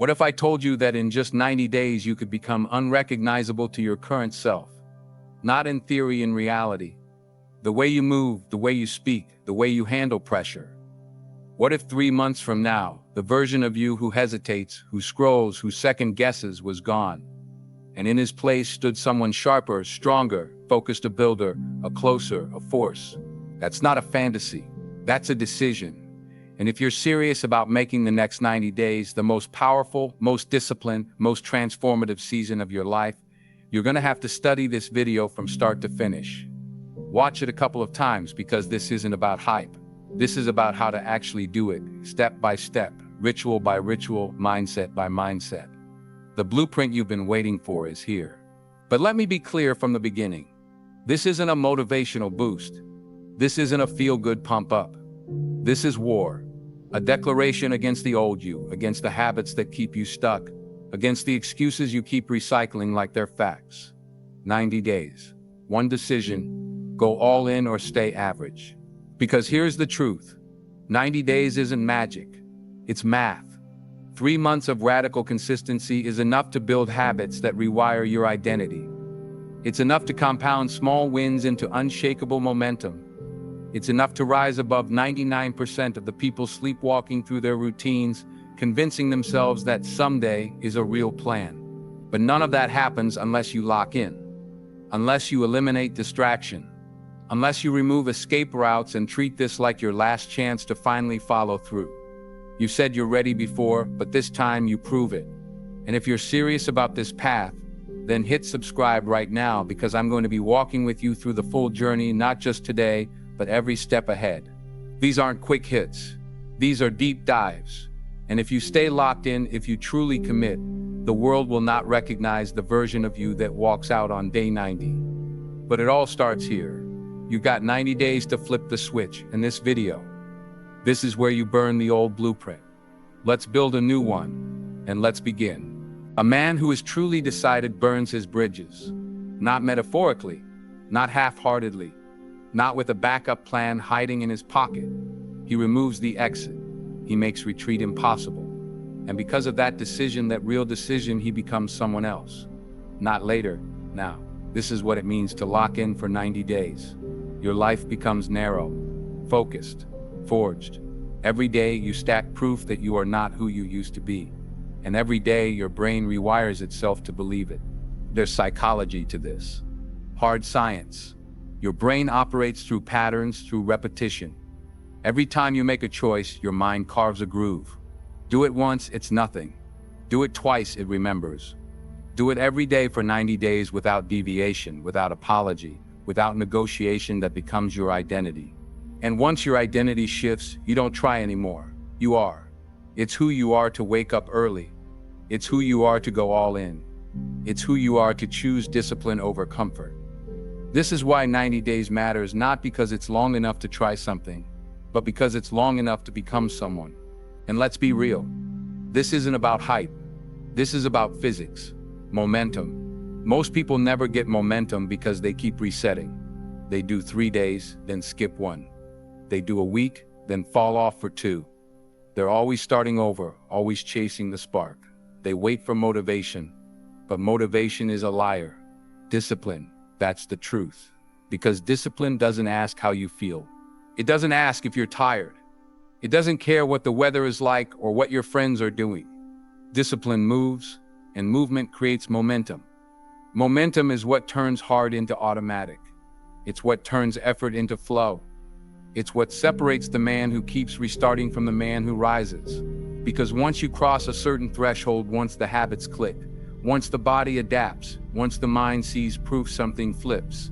What if I told you that in just 90 days you could become unrecognizable to your current self? Not in theory, in reality. The way you move, the way you speak, the way you handle pressure. What if 3 months from now, the version of you who hesitates, who scrolls, who second guesses was gone, and in his place stood someone sharper, stronger, focused, a builder, a closer, a force? That's not a fantasy. That's a decision. And if you're serious about making the next 90 days the most powerful, most disciplined, most transformative season of your life, you're going to have to study this video from start to finish. Watch it a couple of times, because this isn't about hype. This is about how to actually do it, step by step, ritual by ritual, mindset by mindset. The blueprint you've been waiting for is here. But let me be clear from the beginning. This isn't a motivational boost. This isn't a feel-good pump-up. This is war. A declaration against the old you, against the habits that keep you stuck, against the excuses you keep recycling like they're facts. 90 days. One decision. Go all in or stay average. Because here's the truth. 90 days isn't magic. It's math. 3 months of radical consistency is enough to build habits that rewire your identity. It's enough to compound small wins into unshakable momentum. It's enough to rise above 99% of the people sleepwalking through their routines, convincing themselves that someday is a real plan. But none of that happens unless you lock in, unless you eliminate distraction, unless you remove escape routes and treat this like your last chance to finally follow through. You said you're ready before, but this time you prove it. And if you're serious about this path, then hit subscribe right now, because I'm going to be walking with you through the full journey, not just today, but every step ahead. These aren't quick hits. These are deep dives. And if you stay locked in, if you truly commit, the world will not recognize the version of you that walks out on day 90. But it all starts here. You got 90 days to flip the switch. In this video, this is where you burn the old blueprint. Let's build a new one, and let's begin. A man who is truly decided burns his bridges. Not metaphorically, not half-heartedly, not with a backup plan hiding in his pocket. He removes the exit. He makes retreat impossible. And because of that decision, that real decision, he becomes someone else. Not later, now. This is what it means to lock in for 90 days. Your life becomes narrow, focused, forged. Every day you stack proof that you are not who you used to be. And every day your brain rewires itself to believe it. There's psychology to this. Hard science. Your brain operates through patterns, through repetition. Every time you make a choice, your mind carves a groove. Do it once, it's nothing. Do it twice, it remembers. Do it every day for 90 days without deviation, without apology, without negotiation. That becomes your identity. And once your identity shifts, you don't try anymore. You are. It's who you are to wake up early. It's who you are to go all in. It's who you are to choose discipline over comfort. This is why 90 days matters, not because it's long enough to try something, but because it's long enough to become someone. And let's be real. This isn't about hype. This is about physics, momentum. Most people never get momentum because they keep resetting. They do 3 days, then skip 1. They do a week, then fall off for 2. They're always starting over, always chasing the spark. They wait for motivation, but motivation is a liar. Discipline, that's the truth. Because discipline doesn't ask how you feel. It doesn't ask if you're tired. It doesn't care what the weather is like or what your friends are doing. Discipline moves, and movement creates momentum. Momentum is what turns hard into automatic. It's what turns effort into flow. It's what separates the man who keeps restarting from the man who rises. Because once you cross a certain threshold, once the habits click, once the body adapts, once the mind sees proof, something flips.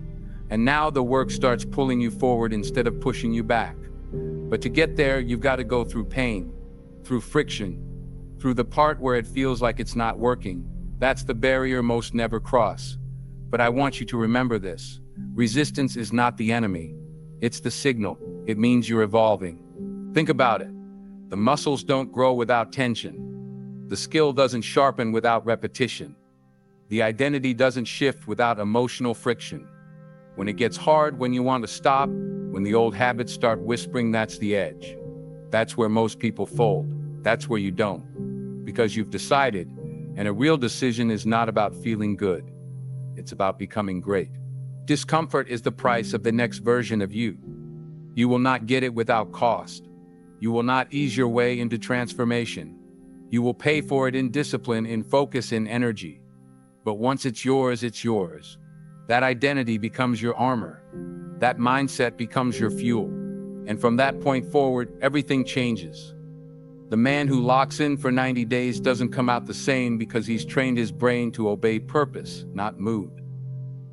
And now the work starts pulling you forward instead of pushing you back. But to get there, you've got to go through pain, through friction, through the part where it feels like it's not working. That's the barrier most never cross. But I want you to remember this. Resistance is not the enemy. It's the signal. It means you're evolving. Think about it. The muscles don't grow without tension. The skill doesn't sharpen without repetition. The identity doesn't shift without emotional friction. When it gets hard, when you want to stop, when the old habits start whispering, that's the edge. That's where most people fold. That's where you don't. because you've decided, and a real decision is not about feeling good. It's about becoming great. Discomfort is the price of the next version of you. You will not get it without cost. You will not ease your way into transformation. You will pay for it in discipline, in focus, in energy. But once it's yours, it's yours. That identity becomes your armor. That mindset becomes your fuel. And from that point forward, everything changes. The man who locks in for 90 days doesn't come out the same because he's trained his brain to obey purpose, not mood.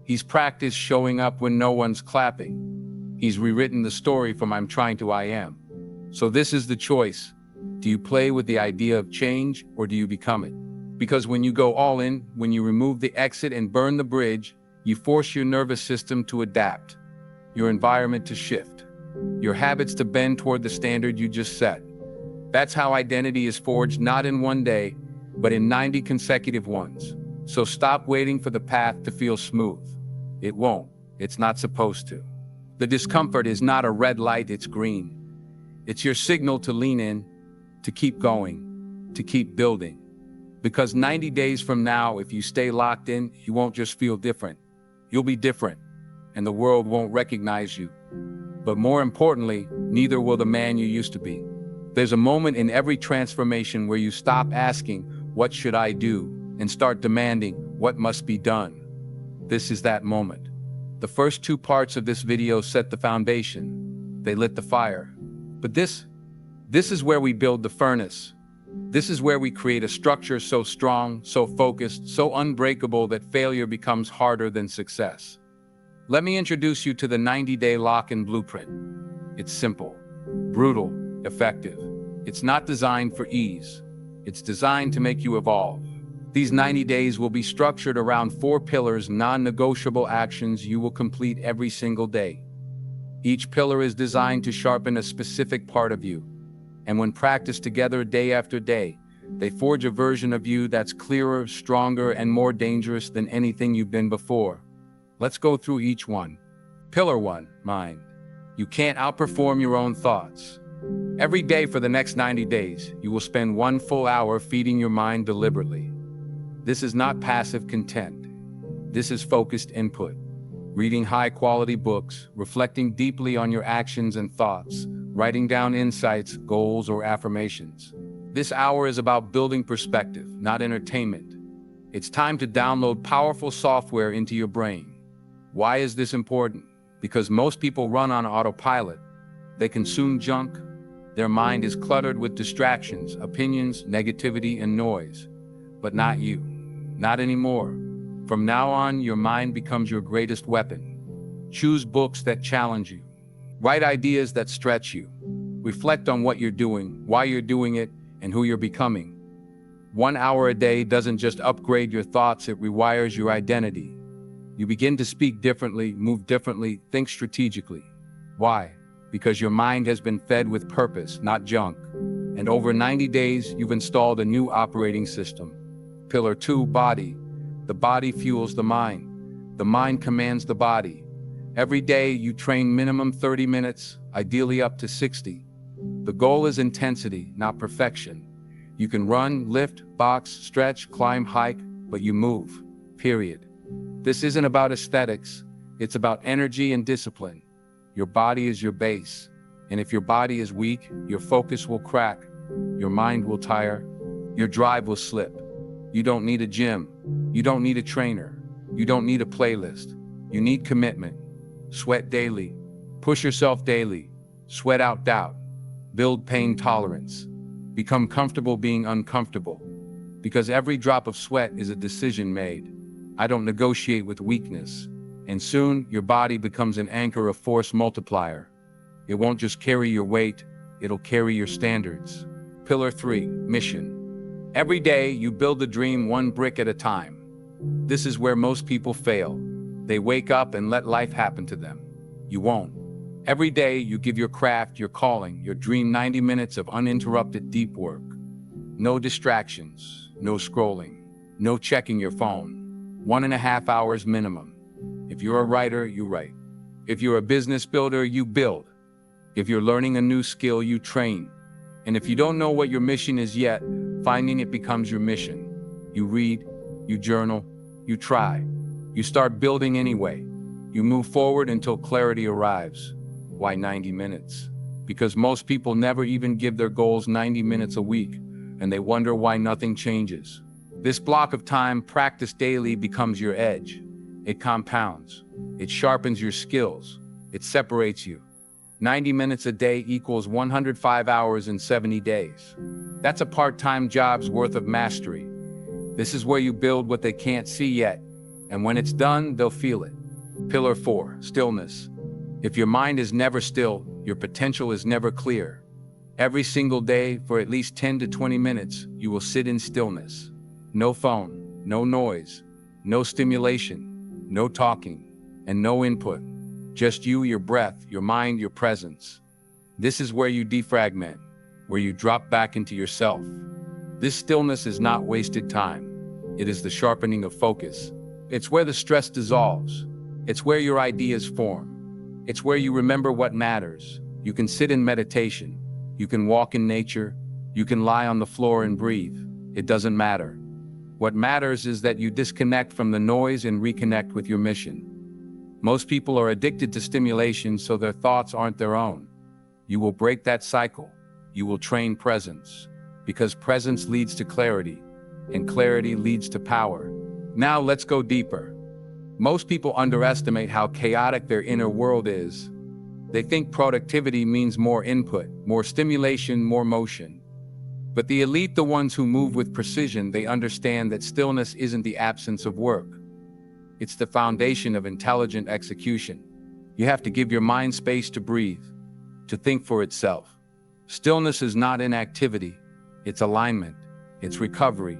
He's practiced showing up when no one's clapping. He's rewritten the story from I'm trying to I am. So this is the choice. Do you play with the idea of change, or do you become it? Because when you go all in, when you remove the exit and burn the bridge, you force your nervous system to adapt, your environment to shift, your habits to bend toward the standard you just set. That's how identity is forged, not in one day, but in 90 consecutive ones. So stop waiting for the path to feel smooth. It won't. It's not supposed to. The discomfort is not a red light, it's green. It's your signal to lean in, to keep going, to keep building. Because 90 days from now, if you stay locked in, you won't just feel different. You'll be different, and the world won't recognize you. But more importantly, neither will the man you used to be. There's a moment in every transformation where you stop asking, "What should I do?" and start demanding, "What must be done?" This is that moment. The first two parts of this video set the foundation. They lit the fire. But this is where we build the furnace. This is where we create a structure so strong, so focused, so unbreakable that failure becomes harder than success. Let me introduce you to the 90-day lock-in blueprint. It's simple, brutal, effective. It's not designed for ease. It's designed to make you evolve. These 90 days will be structured around 4 pillars, non-negotiable actions you will complete every single day. Each pillar is designed to sharpen a specific part of you. And when practiced together day after day, they forge a version of you that's clearer, stronger, and more dangerous than anything you've been before. Let's go through each one. Pillar 1, mind. You can't outperform your own thoughts. Every day for the next 90 days, you will spend 1 full hour feeding your mind deliberately. This is not passive content. This is focused input. Reading high-quality books, reflecting deeply on your actions and thoughts, writing down insights, goals, or affirmations. This hour is about building perspective, not entertainment. It's time to download powerful software into your brain. Why is this important? Because most people run on autopilot. They consume junk. Their mind is cluttered with distractions, opinions, negativity, and noise. But not you. Not anymore. From now on, your mind becomes your greatest weapon. Choose books that challenge you. Write ideas that stretch you. Reflect on what you're doing, why you're doing it, and who you're becoming. 1 hour a day doesn't just upgrade your thoughts, it rewires your identity. You begin to speak differently, move differently, think strategically. Why? Because your mind has been fed with purpose, not junk. And over 90 days, you've installed a new operating system. Pillar 2, body. The body fuels the mind. The mind commands the body. Every day, you train minimum 30 minutes, ideally up to 60. The goal is intensity, not perfection. You can run, lift, box, stretch, climb, hike, but you move, period. This isn't about aesthetics. It's about energy and discipline. Your body is your base. And if your body is weak, your focus will crack, your mind will tire, your drive will slip. You don't need a gym. You don't need a trainer. You don't need a playlist. You need commitment. Sweat daily. Push yourself daily. Sweat out doubt. Build pain tolerance. Become comfortable being uncomfortable. Because every drop of sweat is a decision made. I don't negotiate with weakness. And soon, your body becomes an anchor, a force multiplier. It won't just carry your weight, it'll carry your standards. Pillar 3, mission. Every day, you build the dream 1 brick at a time. This is where most people fail. They wake up and let life happen to them. You won't. Every day, you give your craft, your calling, your dream 90 minutes of uninterrupted deep work. No distractions, no scrolling, no checking your phone. 1.5 hours minimum. If you're a writer, you write. If you're a business builder, you build. If you're learning a new skill, you train. And if you don't know what your mission is yet, Finding it becomes your mission. You read, you journal, you try. You start building anyway. You move forward until clarity arrives. Why 90 minutes? Because most people never even give their goals 90 minutes a week, and they wonder why nothing changes. This block of time practiced daily becomes your edge. It compounds. It sharpens your skills. It separates you. 90 minutes a day equals 105 hours in 70 days. That's a part-time job's worth of mastery. This is where you build what they can't see yet, and when it's done, they'll feel it. Pillar 4, stillness. If your mind is never still, your potential is never clear. Every single day, for at least 10 to 20 minutes, you will sit in stillness. No phone, no noise, no stimulation, no talking, and no input. Just you, your breath, your mind, your presence. This is where you defragment, where you drop back into yourself. This stillness is not wasted time. It is the sharpening of focus. It's where the stress dissolves. It's where your ideas form. It's where you remember what matters. You can sit in meditation. You can walk in nature. You can lie on the floor and breathe. It doesn't matter. What matters is that you disconnect from the noise and reconnect with your mission. Most people are addicted to stimulation, so their thoughts aren't their own. You will break that cycle. You will train presence, because presence leads to clarity, and clarity leads to power. Now let's go deeper. Most people underestimate how chaotic their inner world is. They think productivity means more input, more stimulation, more motion. But the elite, the ones who move with precision, they understand that stillness isn't the absence of work. It's the foundation of intelligent execution. You have to give your mind space to breathe, to think for itself. Stillness is not inactivity, it's alignment, it's recovery.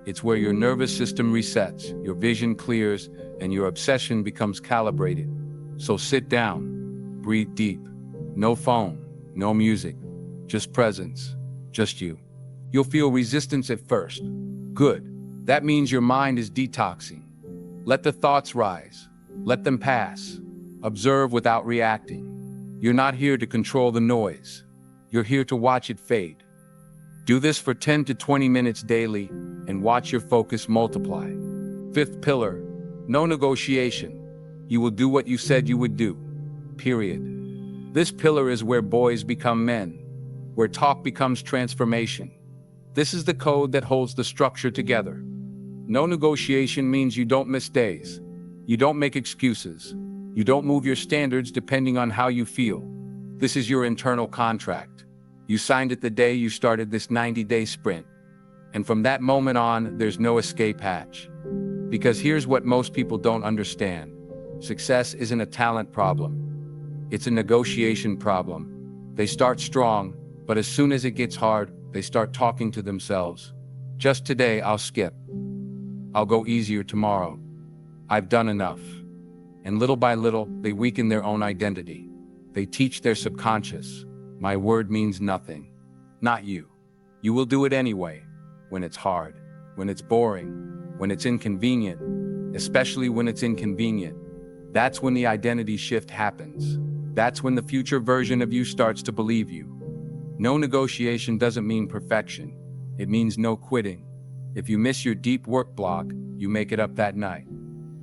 It's where your nervous system resets, your vision clears, and your obsession becomes calibrated. So sit down, breathe deep. No phone, no music, just presence, just you. You'll feel resistance at first. Good. That means your mind is detoxing. Let the thoughts rise. Let them pass. Observe without reacting. You're not here to control the noise. You're here to watch it fade. Do this for 10 to 20 minutes daily and watch your focus multiply. 5th pillar, no negotiation. You will do what you said you would do. Period. This pillar is where boys become men, where talk becomes transformation. This is the code that holds the structure together. No negotiation means you don't miss days. You don't make excuses. You don't move your standards depending on how you feel. This is your internal contract. You signed it the day you started this 90-day sprint. And from that moment on, there's no escape hatch. Because here's what most people don't understand. Success isn't a talent problem. It's a negotiation problem. They start strong, but as soon as it gets hard, they start talking to themselves. Just today, I'll skip. I'll go easier tomorrow. I've done enough. And little by little, they weaken their own identity. They teach their subconscious, my word means nothing. Not you. You will do it anyway, when it's hard, when it's boring, when it's inconvenient, especially when it's inconvenient. That's when the identity shift happens. That's when the future version of you starts to believe you. No negotiation doesn't mean perfection. It means no quitting. If you miss your deep work block, you make it up that night.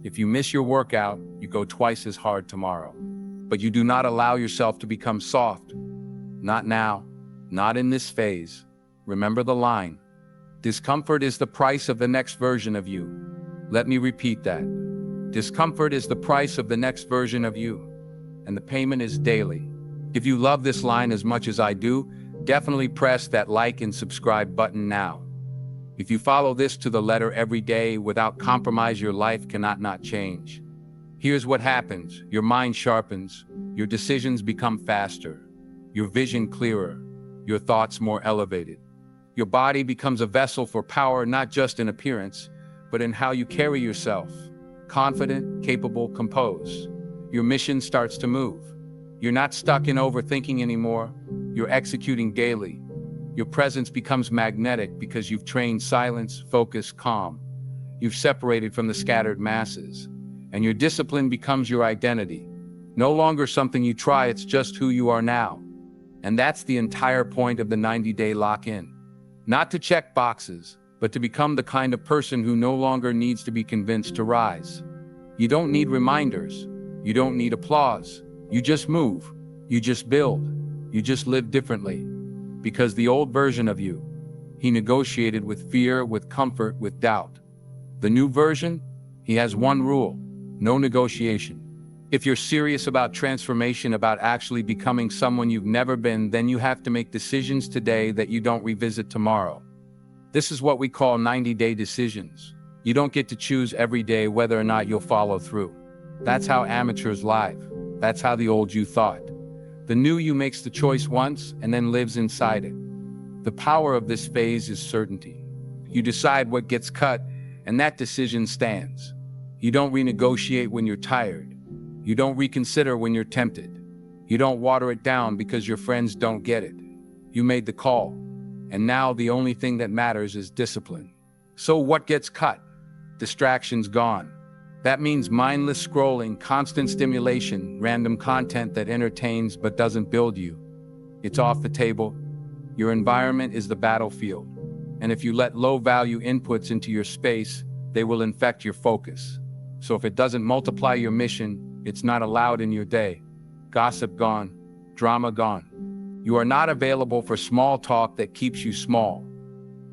If you miss your workout, you go twice as hard tomorrow. But you do not allow yourself to become soft. Not now, not in this phase. Remember the line. Discomfort is the price of the next version of you. Let me repeat that. Discomfort is the price of the next version of you. And the payment is daily. If you love this line as much as I do, definitely press that like and subscribe button now. If you follow this to the letter every day without compromise, your life cannot not change. Here's what happens. Your mind sharpens. Your decisions become faster. Your vision clearer. Your thoughts more elevated. Your body becomes a vessel for power, not just in appearance, but in how you carry yourself. Confident, capable, composed. Your mission starts to move. You're not stuck in overthinking anymore. You're executing daily. Your presence becomes magnetic because you've trained silence, focus, calm. You've separated from the scattered masses. And your discipline becomes your identity. No longer something you try, it's just who you are now. And that's the entire point of the 90-day lock-in. Not to check boxes, but to become the kind of person who no longer needs to be convinced to rise. You don't need reminders. You don't need applause. You just move. You just build. You just live differently. Because the old version of you, he negotiated with fear, with comfort, with doubt. The new version, he has one rule: no negotiation. If you're serious about transformation, about actually becoming someone you've never been, then you have to make decisions today that you don't revisit tomorrow. This is what we call 90-day decisions. You don't get to choose every day whether or not you'll follow through. That's how amateurs live. That's how the old you thought. The new you makes the choice once and then lives inside it. The power of this phase is certainty. You decide what gets cut, and that decision stands. You don't renegotiate when you're tired. You don't reconsider when you're tempted. You don't water it down because your friends don't get it. You made the call, and now the only thing that matters is discipline. So what gets cut? Distractions gone. That means mindless scrolling, constant stimulation, random content that entertains but doesn't build you. It's off the table. Your environment is the battlefield. And if you let low-value inputs into your space, they will infect your focus. So if it doesn't multiply your mission, it's not allowed in your day. Gossip gone, drama gone. You are not available for small talk that keeps you small.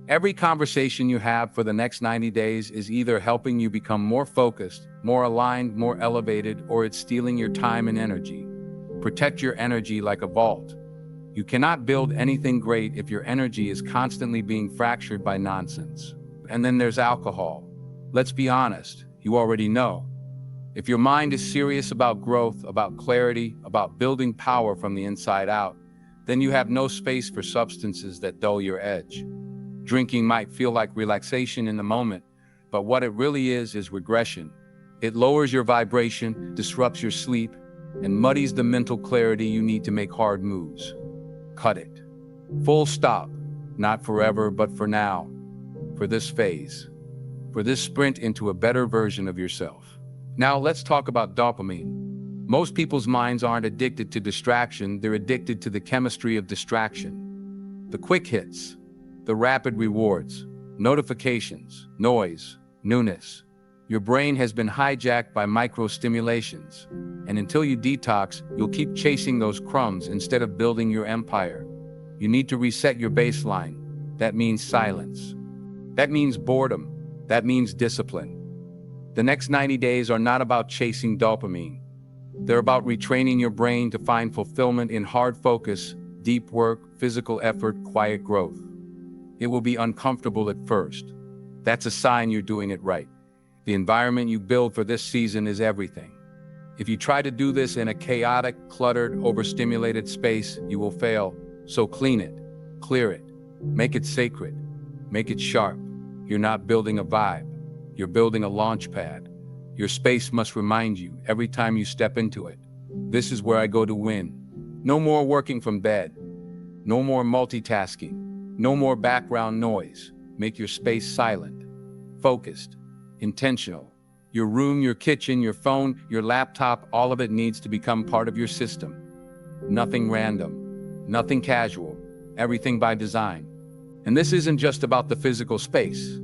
Every conversation you have for the next 90 days is either helping you become more focused, more aligned, more elevated, or it's stealing your time and energy. Protect your energy like a vault. You cannot build anything great if your energy is constantly being fractured by nonsense. And then there's alcohol. Let's be honest, you already know. If your mind is serious about growth, about clarity, about building power from the inside out, then you have no space for substances that dull your edge. Drinking might feel like relaxation in the moment, but what it really is regression. It lowers your vibration, disrupts your sleep, and muddies the mental clarity you need to make hard moves. Cut it. Full stop. Not forever, but for now. For this phase. For this sprint into a better version of yourself. Now let's talk about dopamine. Most people's minds aren't addicted to distraction, they're addicted to the chemistry of distraction. The quick hits, the rapid rewards, notifications, noise, newness. Your brain has been hijacked by micro-stimulations, and until you detox, you'll keep chasing those crumbs instead of building your empire. You need to reset your baseline. That means silence. That means boredom. That means discipline. The next 90 days are not about chasing dopamine. They're about retraining your brain to find fulfillment in hard focus, deep work, physical effort, quiet growth. It will be uncomfortable at first. That's a sign you're doing it right. The environment you build for this season is everything. If you try to do this in a chaotic, cluttered, overstimulated space, you will fail. So clean it, clear it, make it sacred, make it sharp. You're not building a vibe. You're building a launch pad. Your space must remind you every time you step into it. This is where I go to win. No more working from bed. No more multitasking. No more background noise. Make your space silent, focused, intentional. Your room, your kitchen, your phone, your laptop, all of it needs to become part of your system. Nothing random, nothing casual, everything by design. And this isn't just about the physical space.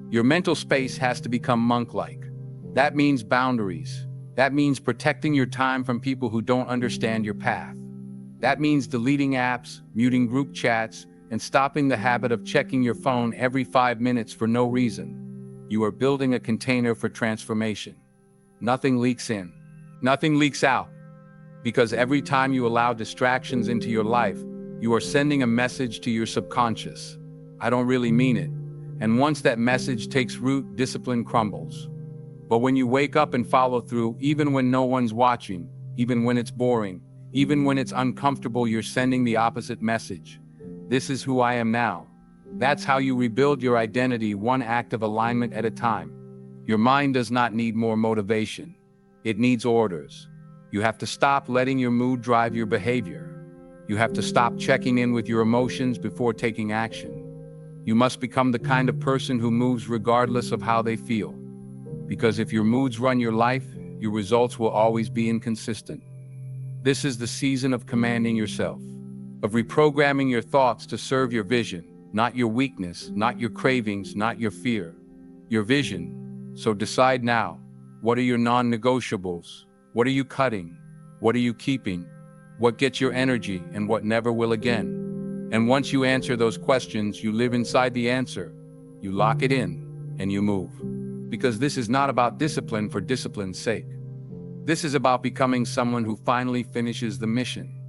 Your mental space has to become monk-like. That means boundaries. That means protecting your time from people who don't understand your path. That means deleting apps, muting group chats, and stopping the habit of checking your phone every 5 minutes for no reason. You are building a container for transformation. Nothing leaks in. Nothing leaks out. Because every time you allow distractions into your life, you are sending a message to your subconscious. I don't really mean it. And once that message takes root, discipline crumbles. But when you wake up and follow through, even when no one's watching, even when it's boring, even when it's uncomfortable, you're sending the opposite message. This is who I am now. That's how you rebuild your identity, one act of alignment at a time. Your mind does not need more motivation. It needs orders. You have to stop letting your mood drive your behavior. You have to stop checking in with your emotions before taking action. You must become the kind of person who moves regardless of how they feel. Because if your moods run your life, your results will always be inconsistent. This is the season of commanding yourself, of reprogramming your thoughts to serve your vision. not your weakness, not your cravings, not your fear, your vision. So decide now, what are your non-negotiables? What are you cutting? What are you keeping? What gets your energy and what never will again? And once you answer those questions, you live inside the answer. You lock it in and you move. Because this is not about discipline for discipline's sake. This is about becoming someone who finally finishes the mission.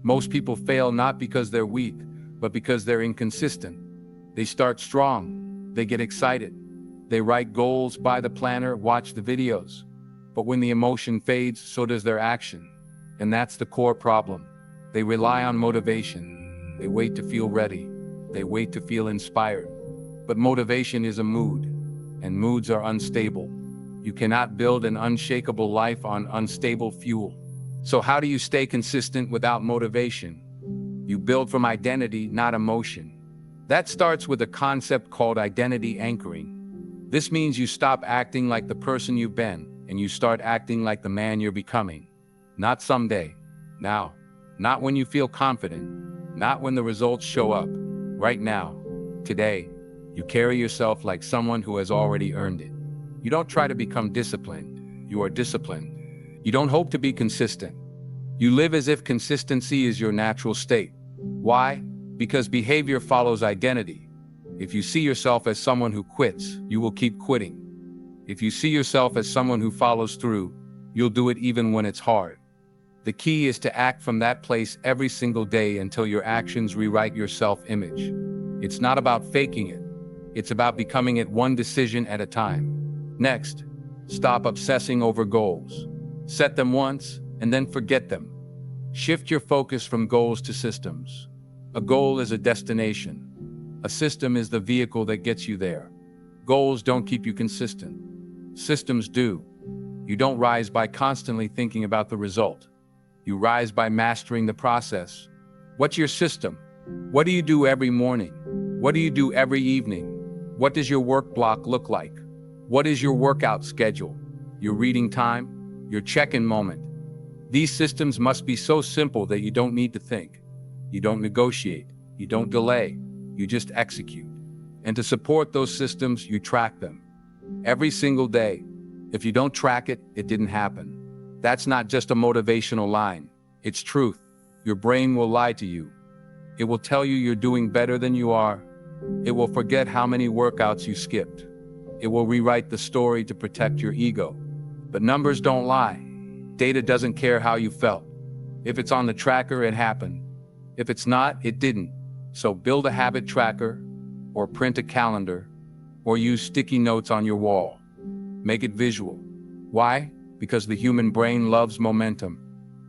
Most people fail not because they're weak, but because they're inconsistent. They start strong, they get excited, they write goals, buy the planner, watch the videos. But when the emotion fades, so does their action. And that's the core problem. They rely on motivation. They wait to feel ready. They wait to feel inspired. But motivation is a mood, and moods are unstable. You cannot build an unshakable life on unstable fuel. So how do you stay consistent without motivation? You build from identity, not emotion. That starts with a concept called identity anchoring. This means you stop acting like the person you've been, and you start acting like the man you're becoming. Not someday, now. Not when you feel confident, not when the results show up. Right now, today, you carry yourself like someone who has already earned it. You don't try to become disciplined, you are disciplined. You don't hope to be consistent. You live as if consistency is your natural state. Why? Because behavior follows identity. If you see yourself as someone who quits, you will keep quitting. If you see yourself as someone who follows through, you'll do it even when it's hard. The key is to act from that place every single day until your actions rewrite your self-image. It's not about faking it. It's about becoming it one decision at a time. Next, stop obsessing over goals. Set them once and then forget them. Shift your focus from goals to systems. A goal is a destination. A system is the vehicle that gets you there. Goals don't keep you consistent. Systems do. You don't rise by constantly thinking about the result. You rise by mastering the process. What's your system? What do you do every morning? What do you do every evening? What does your work block look like? What is your workout schedule? Your reading time? Your check-in moment? These systems must be so simple that you don't need to think. You don't negotiate. You don't delay. You just execute. And to support those systems, you track them. Every single day. If you don't track it, it didn't happen. That's not just a motivational line. It's truth. Your brain will lie to you. It will tell you you're doing better than you are. It will forget how many workouts you skipped. It will rewrite the story to protect your ego. But numbers don't lie. Data doesn't care how you felt. If it's on the tracker, it happened. If it's not, it didn't. So build a habit tracker, or print a calendar, or use sticky notes on your wall. Make it visual. Why? Because the human brain loves momentum.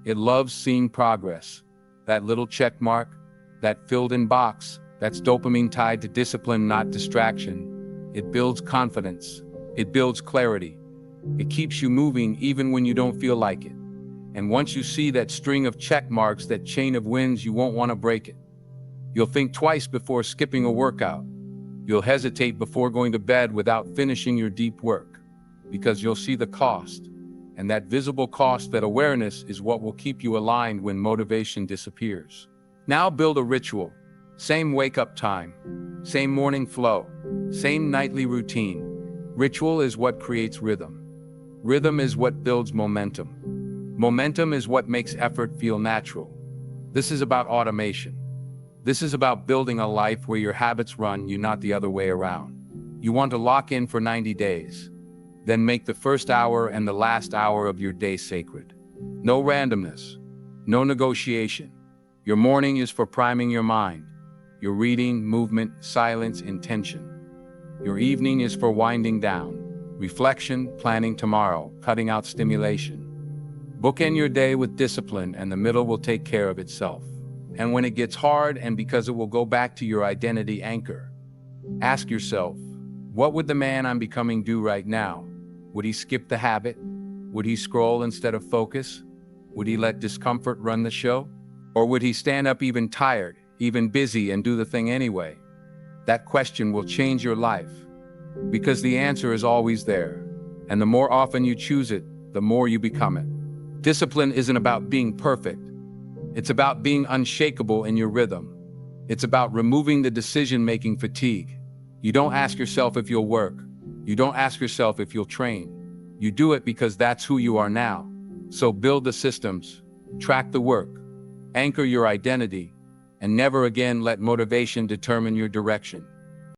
It loves seeing progress. That little check mark, that filled-in box, that's dopamine tied to discipline, not distraction. It builds confidence. It builds clarity. It keeps you moving even when you don't feel like it. And once you see that string of check marks, that chain of wins, you won't want to break it. You'll think twice before skipping a workout. You'll hesitate before going to bed without finishing your deep work, because you'll see the cost. And that visible cost, that awareness, is what will keep you aligned when motivation disappears. Now build a ritual. Same wake-up time, same morning flow, same nightly routine. Ritual is what creates rhythm. Rhythm is what builds momentum. Momentum is what makes effort feel natural. This is about automation. This is about building a life where your habits run you, not the other way around. You want to lock in for 90 days. Then make the first hour and the last hour of your day sacred. No randomness, no negotiation. Your morning is for priming your mind. Your reading, movement, silence, intention. Your evening is for winding down. Reflection, planning tomorrow, cutting out stimulation. Bookend your day with discipline, and the middle will take care of itself. And when it gets hard, and because it will go back to your identity anchor, ask yourself, what would the man I'm becoming do right now? Would he skip the habit? Would he scroll instead of focus? Would he let discomfort run the show? Or would he stand up even tired, even busy, and do the thing anyway? That question will change your life, because the answer is always there. And the more often you choose it, the more you become it. Discipline isn't about being perfect. It's about being unshakable in your rhythm. It's about removing the decision-making fatigue. You don't ask yourself if you'll work. You don't ask yourself if you'll train. You do it because that's who you are now. So build the systems, track the work, anchor your identity, and never again let motivation determine your direction.